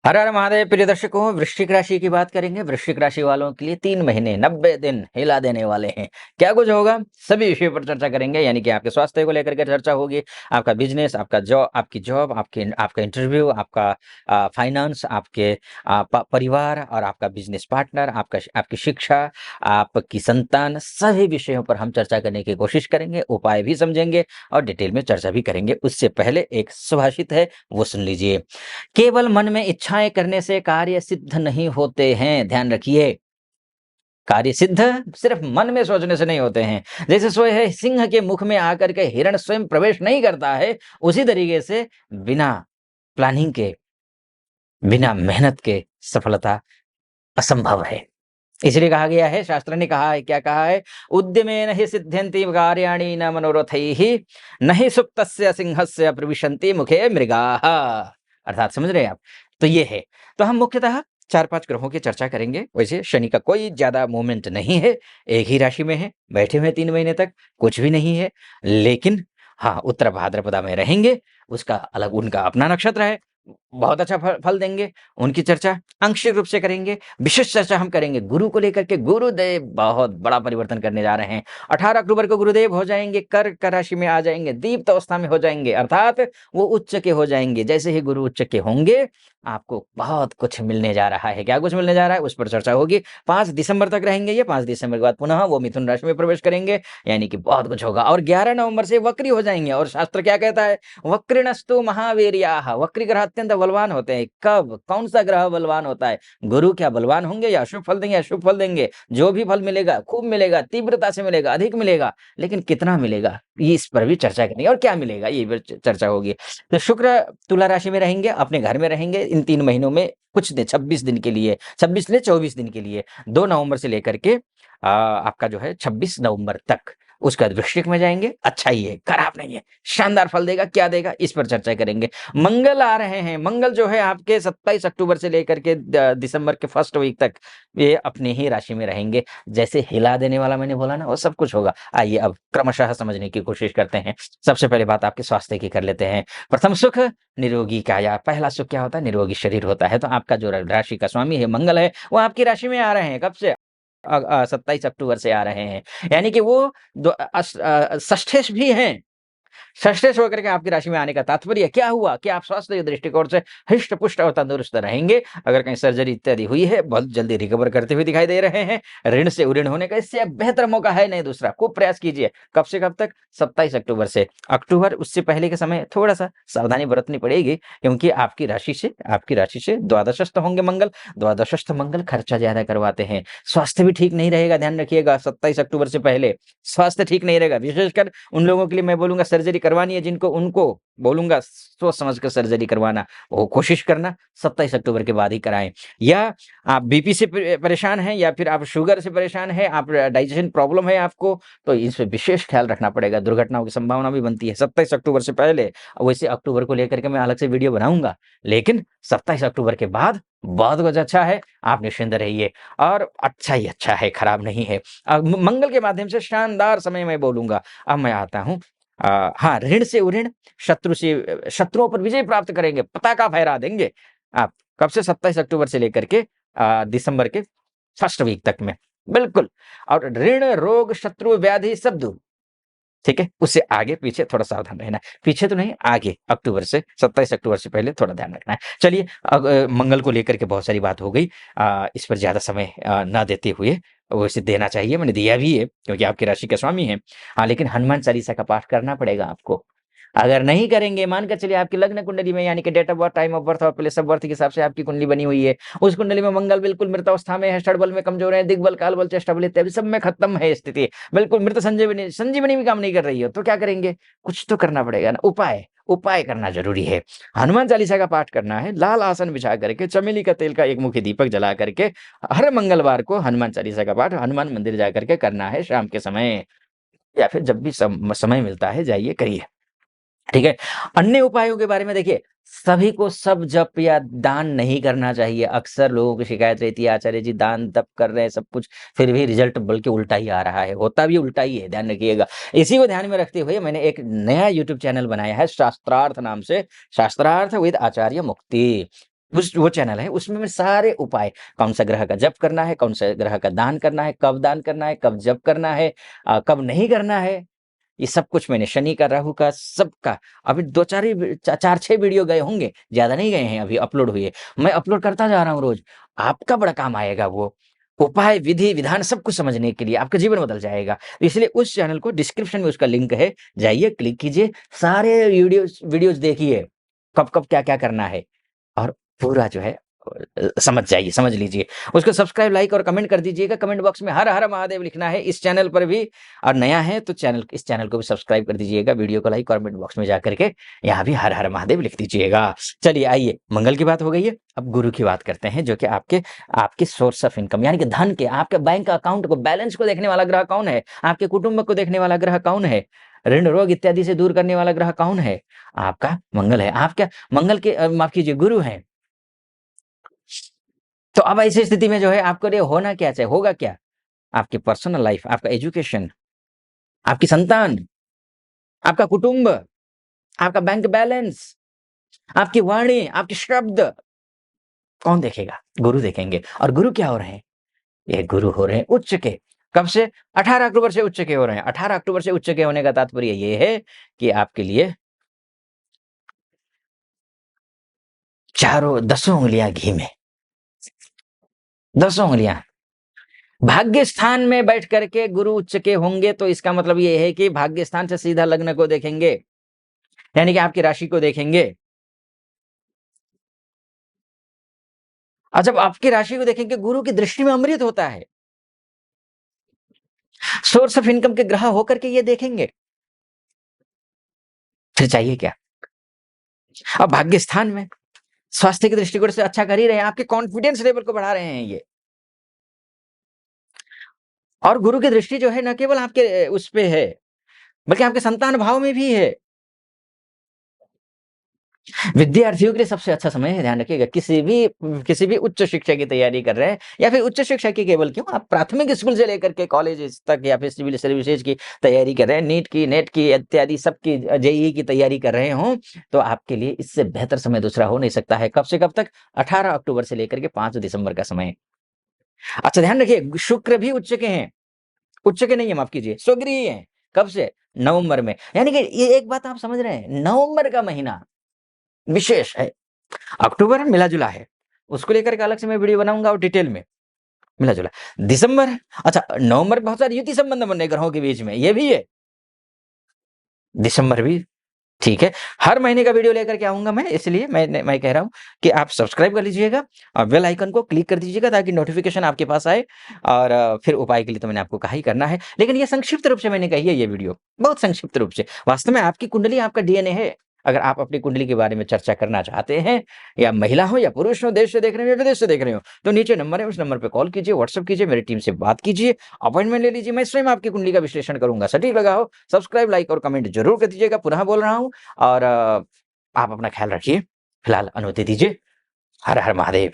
हर हर महादेव प्रिय दर्शकों, वृश्चिक राशि की बात करेंगे। वृश्चिक राशि वालों के लिए 3 महीने 90 दिन हिला देने वाले हैं। क्या कुछ होगा, सभी विषयों पर चर्चा करेंगे। यानी कि आपके स्वास्थ्य को लेकर के चर्चा होगी, आपका बिजनेस, आपका जॉब, आपकी जॉब, आपका इंटरव्यू, आपका फाइनेंस, आपके परिवार और आपका बिजनेस पार्टनर, आपकी शिक्षा, आपकी संतान, सभी विषयों पर हम चर्चा करने की कोशिश करेंगे, उपाय भी समझेंगे और डिटेल में चर्चा भी करेंगे। उससे पहले एक सुभाषित है, वो सुन लीजिए। केवल मन में इच्छाएं करने से कार्य सिद्ध नहीं होते हैं। ध्यान रखिए, कार्य सिद्ध सिर्फ मन में सोचने से नहीं होते हैं। जैसे सोए है सिंह के मुख में आकर के हिरण स्वयं प्रवेश नहीं करता है, उसी तरीके से बिना प्लानिंग के, बिना मेहनत के सफलता असंभव है। इसलिए कहा गया है, शास्त्र ने कहा है, क्या कहा है? उद्यमेन हि सिद्ध्यन्ति कार्याणि न मनोरथैः, न हि सुप्तस्य सिंहस्य प्रविशन्ति मुखे मृगाः। अर्थात समझ रहे हैं आप? तो ये है। तो हम मुख्यतः 4-5 ग्रहों की चर्चा करेंगे। वैसे शनि का कोई ज़्यादा मूवमेंट नहीं है, एक ही राशि में है, बैठे हुए हैं 3 महीने तक, कुछ भी नहीं है। लेकिन हाँ, उत्तर भाद्रपदा में रहेंगे, उसका अलग उनका अपना नक्षत्र है। बहुत अच्छा फल फल देंगे, उनकी चर्चा आंशिक रूप से करेंगे। विशेष चर्चा हम करेंगे गुरु को लेकर के। गुरुदेव बहुत बड़ा परिवर्तन करने जा रहे हैं। 18 अक्टूबर को गुरुदेव हो जाएँगे, कर्क राशि में आ जाएँगे, दीप्त अवस्था में हो जाएँगे, अर्थात वो उच्च के हो जाएँगे। जैसे ही गुरु उच्च के होंगे, आपको बहुत कुछ मिलने जा रहा है। क्या कुछ मिलने जा रहा है, उस पर चर्चा होगी। 5 दिसंबर तक रहेंगे ये, 5 दिसंबर के बाद पुनः वो मिथुन राशि में प्रवेश करेंगे, यानी कि बहुत कुछ होगा। और 11 नवंबर से वक्री हो जाएँगे। और शास्त्र क्या कहता है? वक्रिणस्तु महावीर्याः। वक्री ग्रह अत्यंत बलवान होते हैं। कब? कौन-सा ग्रह बलवान होता है? गुरु क्या बलवान होंगे या अशुभ फल देंगे? अशुभ फल देंगे। जो भी फल मिलेगा, खूब मिलेगा, तीव्रता से मिलेगा, अधिक मिलेगा, लेकिन कितना मिलेगा? ये इस पर भी चर्चा करेंगे। और क्या मिलेगा, ये भी चर्चा होगी। तो शुक्र तुला राशि में रहेंगे, अपने घर में रहेंगे इन 3 महीनों में, कुछ दिन 26 दिन के लिए, 26 नहीं 24 दिन के लिए, 2 नवंबर से लेकर के आपका जो है 26 नवंबर तक। उसके बाद वृश्चिक में जाएँगे, अच्छा ही है, खराब नहीं है, शानदार फल देगा, क्या देगा, इस पर चर्चा करेंगे। मंगल आ रहे हैं, मंगल जो है आपके 27 अक्टूबर से लेकर के दिसंबर के फर्स्ट वीक तक ये अपनी ही राशि में रहेंगे। जैसे हिला देने वाला मैंने बोला ना, वो सब कुछ होगा। आइए अब क्रमशः समझने की कोशिश करते हैं। सबसे पहले बात आपके स्वास्थ्य की कर लेते हैं। प्रथम सुख निरोगी काया। पहला सुख क्या होता है? निरोगी शरीर होता है। तो आपका जो राशि का स्वामी है मंगल है, वो आपकी राशि में आ रहे हैं। कब से? 27 अक्टूबर से आ रहे हैं। यानी कि वो षष्ठेश भी हैं। षष्ठेश होकर के आपकी राशि में आने का तात्पर्य क्या हुआ कि आप स्वास्थ्य के दृष्टिकोण से हृष्ट-पुष्ट और तंदुरुस्त रहेंगे। अगर कहीं सर्जरी इत्यादि हुई है, बहुत जल्दी रिकवर करते हुए दिखाई दे रहे हैं। ऋण से उऋण होने का इससे अब बेहतर मौका है नहीं दूसरा। खूब प्रयास कीजिए। कब से कब तक? 27 अक्टूबर से। अक्टूबर उससे पहले के समय थोड़ा-सा सावधानी बरतनी पड़ेगी, क्योंकि आपकी राशि से द्वादशस्थ होंगे मंगल। द्वादशस्थ मंगल खर्चा ज़्यादा करवाते हैं। स्वास्थ्य भी ठीक नहीं रहेगा, ध्यान रखिएगा 27 अक्टूबर से पहले। स्वास्थ्य ठीक नहीं रहेगा, विशेषकर उन लोगों के लिए मैं बोलूँगा सर्जरी करवानी है, जिनको उनको बोलूँगा सोच समझ कर सर्जरी करवाना, वो कोशिश करना 27 अक्टूबर के बाद ही कराएँ। या आप बीपी से परेशान हैं, या फिर आप शुगर से परेशान हैं, आप डाइजेशन प्रॉब्लम है आपको, तो इस पे विशेष ख्याल रखना पड़ेगा। दुर्घटनाओं की संभावना भी बनती है 27 अक्टूबर से पहले। वैसे अक्टूबर को लेकर के मैं अलग से वीडियो बनाऊँगा, लेकिन 27 अक्टूबर के बाद बहुत कुछ अच्छा है, आप निश्चिंत रहिए। और अच्छा ही अच्छा है, खराब नहीं है। मंगल के माध्यम से शानदार समय मैं बोलूँगा। अब मैं आता हूँ हाँ, ऋण से उऋण, शत्रुओं पर विजय प्राप्त करेंगे, पताका फहरा देंगे आप। कब से? 27 अक्टूबर से लेकर के दिसंबर के फर्स्ट वीक तक में। बिल्कुल। और ऋण, रोग, शत्रु, व्याधि सब दूर। ठीक है? उससे आगे-पीछे थोड़ा सावधान रहना है। पीछे तो नहीं, आगे अक्टूबर से 27 अक्टूबर से पहले थोड़ा ध्यान रखना है। चलिए अब मंगल को लेकर के बहुत सारी बात हो गई। इस पर ज़्यादा समय ना देते हुए, वैसे देना चाहिए, मैंने दिया भी है क्योंकि आपकी राशि के स्वामी हैं। हाँ, लेकिन हनुमान चालीसा का पाठ करना पड़ेगा आपको। अगर नहीं करेंगे, मान कर चलिए आपकी लग्न कुंडली में, यानी कि date of birth, time of birth और प्लेस ऑफ बर्थ के हिसाब से आपकी कुंडली बनी हुई है। उस कुंडली में मंगल बिल्कुल मृत अवस्था में है, षडबल में कमज़ोर है, दिग्बल, कालबल, चेष्टाबल इत्यादि सब में खत्म है स्थिति। बिल्कुल मृत संजीवनी संजीवनी भी काम नहीं कर रही है, तो क्या करेंगे? कुछ तो करना पड़ेगा ना, उपाय। उपाय करना ज़रूरी है। हनुमान चालीसा का पाठ करना है, लाल आसन बिछा करके, चमेली का तेल का एक मुखी दीपक जला करके, हर मंगलवार को हनुमान चालीसा का पाठ हनुमान मंदिर जा करके करना है शाम के समय, या फिर जब भी समय मिलता है जाइए करिए। ठीक है? अन्य उपायों के बारे में देखिए, सभी को सब जप या दान नहीं करना चाहिए। अक्सर लोगों की शिकायत रहती है, आचार्य जी दान तप कर रहे हैं सब कुछ, फिर भी रिज़ल्ट बल्कि उल्टा ही आ रहा है। होता भी उल्टा ही है, ध्यान रखिएगा। इसी को ध्यान में रखते हुए मैंने एक नया यूट्यूब चैनल बनाया है शास्त्रार्थ नाम से, शास्त्रार्थ विद आचार्य मुक्ति। वो चैनल है, उसमें मैं सारे उपाय, कौन सा ग्रह का जप करना है, कौन सा ग्रह का दान करना है, कब दान करना है, कब जप करना है, कब नहीं करना है, ये सब कुछ मैंने शनि का, राहु का, सबका अभी 2-4 ही 4-6 वीडियो गए होंगे, ज़्यादा नहीं गए हैं अभी अपलोड हुए। मैं अपलोड करता जा रहा हूँ रोज़, आपका बड़ा काम आएगा वो। उपाय, विधि, विधान सब कुछ समझने के लिए आपका जीवन बदल जाएगा। तो इसलिए उस चैनल को डिस्क्रिप्शन में उसका लिंक है, जाइए क्लिक कीजिए, सारे वीडियोज़ देखिए, कब-कब, क्या-क्या करना है और पूरा जो है समझ जाइए, समझ लीजिए। उसको सब्सक्राइब, लाइक और कमेंट कर दीजिएगा। कमेंट बॉक्स में हर हर महादेव लिखना है इस चैनल पर भी, और नया है तो इस चैनल को भी सब्सक्राइब कर दीजिएगा। वीडियो को लाइक, कमेंट बॉक्स में जाकर के यहाँ भी हर हर महादेव लिख दीजिएगा। चलिए आइए, मंगल की बात हो गई है, अब गुरु की बात करते हैं, जो कि आपके आपके सोर्स ऑफ इनकम यानी कि धन के, आपके बैंक अकाउंट को, बैलेंस को देखने वाला ग्रह कौन है? आपके कुटुंब को देखने वाला ग्रह कौन है? ऋण, रोग इत्यादि से दूर करने वाला ग्रह कौन है? आपका मंगल है। आपका मंगल के माफ कीजिए, गुरु हैं। तो अब ऐसी स्थिति में जो है आपके लिए होना क्या चाहिए, होगा क्या? आपकी पर्सनल लाइफ, आपका एजुकेशन, आपकी संतान, आपका कुटुंब, आपका बैंक बैलेंस, आपकी वाणी, आपके शब्द, कौन देखेगा? गुरु देखेंगे। और गुरु क्या हो रहे हैं? ये गुरु हो रहे हैं उच्च के। कब से? 18 अक्टूबर से उच्च के हो रहे हैं। 18 अक्टूबर से उच्च के होने का तात्पर्य ये है कि आपके लिए चारों दसों उँगलियाँ घी में, दसों उँगलियाँ। भाग्य स्थान में बैठ करके गुरु उच्च के होंगे तो इसका मतलब ये है कि भाग्य स्थान से सीधा लग्न को देखेंगे, यानी कि आपकी राशि को देखेंगे। और जब आपकी राशि को देखेंगे, गुरु की दृष्टि में अमृत होता है। सोर्स ऑफ इनकम के ग्रह होकर के ये देखेंगे, फिर चाहिए क्या? अब भाग्य स्थान में स्वास्थ्य के दृष्टिकोण से अच्छा कर ही रहे हैं, आपके कॉन्फिडेंस लेवल को बढ़ा रहे हैं ये। और गुरु की दृष्टि जो है न केवल आपके उस पे है, बल्कि आपके संतान भाव में भी है। विद्यार्थियों के लिए सबसे अच्छा समय है, ध्यान रखिएगा। किसी भी उच्च शिक्षा की तैयारी कर रहे हैं या फिर उच्च शिक्षा की केवल क्यों, आप प्राथमिक स्कूल से लेकर के कॉलेजेस तक या फिर सिविल सर्विसेज की तैयारी कर रहे हैं, नीट की, नेट की इत्यादि सबकी, जेईई की तैयारी कर रहे हों, तो आपके लिए इससे बेहतर समय दूसरा हो नहीं सकता है। कब से कब तक? 18 अक्टूबर से लेकर के 5 दिसंबर का समय। अच्छा ध्यान रखिए, शुक्र भी उच्च के हैं, उच्च के नहीं है, माफ कीजिए, स्वगृही हैं। कब से? नवंबर में। यानी कि ये एक बात आप समझ रहे हैं, नवंबर का महीना विशेष है। अक्टूबर मिला-जुला है, उसको लेकर के अलग से मैं वीडियो बनाऊँगा और डिटेल में, मिला-जुला। दिसंबर, अच्छा नवंबर में बहुत सारी युति संबंध बन रहे ग्रहों के बीच में, ये भी है। दिसंबर भी ठीक है, हर महीने का वीडियो लेकर के आऊँगा मैं, इसलिए मैं कह रहा हूँ कि आप सब्सक्राइब कर लीजिएगा और बेल आइकन को क्लिक कर दीजिएगा ताकि नोटिफ़िकेशन आपके पास आए। और फिर उपाय के लिए तो मैंने आपको कहा ही करना है, लेकिन ये संक्षिप्त रूप से मैंने कही है ये वीडियो, बहुत संक्षिप्त रूप से। वास्तव में आपकी कुंडली आपका डीएनए है। अगर आप अपनी कुंडली के बारे में चर्चा करना चाहते हैं, या महिला हो या पुरुष हो, देश से देख रहे हो या विदेश से देख रहे हो, तो नीचे नंबर है, उस नंबर पे कॉल कीजिए, व्हाट्सएप कीजिए, मेरी टीम से बात कीजिए, अपॉइंटमेंट ले लीजिए, मैं स्वयं आपकी कुंडली का विश्लेषण करूँगा। सटीक लगा हो, सब्सक्राइब, लाइक और कमेंट ज़रूर कर दीजिएगा। पुनः बोल रहा हूँ, और आप अपना ख्याल रखिए। फिलहाल अनुमति दीजिए। हर हर महादेव।